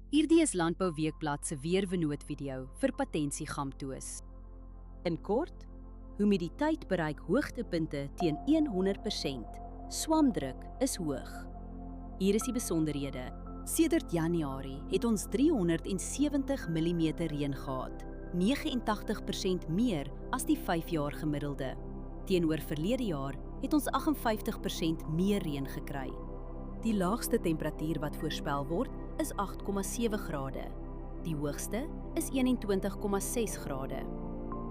Hierdie is Landbou Weekblad se weervernoot-video vir Patensie Gamtoos. In kort, humiditeit bereik hoogtepunte teen 100%. Swamdruk is hoog. Hier is die besonderhede. Sedert Januarie het ons 370 mm reën gehad, 89% meer as die 5-jaar gemiddelde. Teenoor verlede jaar het ons 58% meer reën gekry. Die laagste temperatuur wat voorspel word is 8,7 grade. Die hoogste is 21,6 grade.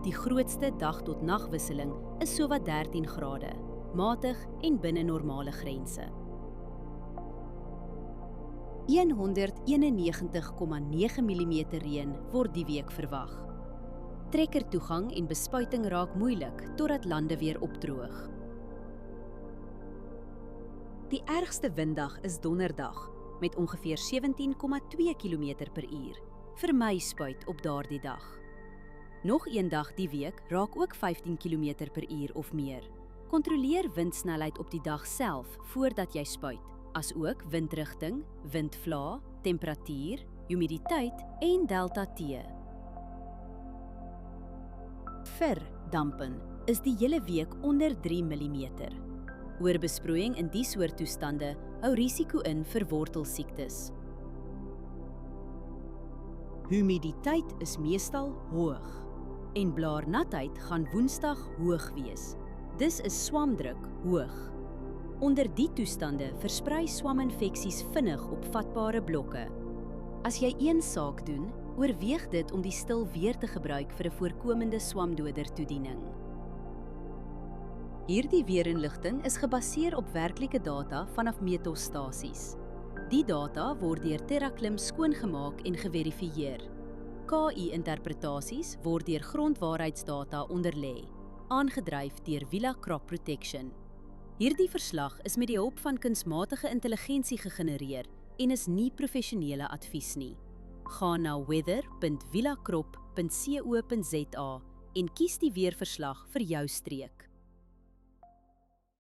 Die grootste dag tot nagwisseling is sowat 13 grade, matig en binne normale grense. 191,9 mm reën word die week verwag. Trekkertoegang en bespuiting raak moeilik totdat lande weer opdroog. Die ergste winddag is donderdag met ongeveer 17,2 km/h. Vermy spuit op daardie dag. Nog een dag die week raak ook 15 km/h of meer. Kontroleer windsnelheid op die dag self voordat jy spuit, asook windrigting, windvlaag, temperatuur, humiditeit en delta T. Verdampen is die hele week onder 3 mm. Oorbesproeiing in die soort toestande hou risiko in vir wortelsiektes. Humiditeit is meestal hoog en blaarnatheid gaan Woensdag hoog wees. Dis is swamdruk hoog. Onder die toestande versprei swaminfeksies vinnig op vatbare blokke. As jy een saak doen, oorweeg dit om die stil weer te gebruik vir 'n voorkomende swamdoder toediening. Hierdie weerinligting is gebaseer op werklike data vanaf meetstasies. Die data word deur TerraClim skoongemaak en geverifieer. KI-interpretasies word deur grondwaarheidsdata onderlê, aangedryf deur Villa Crop Protection. Hierdie verslag is met die hulp van kunsmatige intelligensie gegenereer en is nie professionele advies nie. Gaan na weather.villacrop.co.za en kies die weerverslag vir jou streek.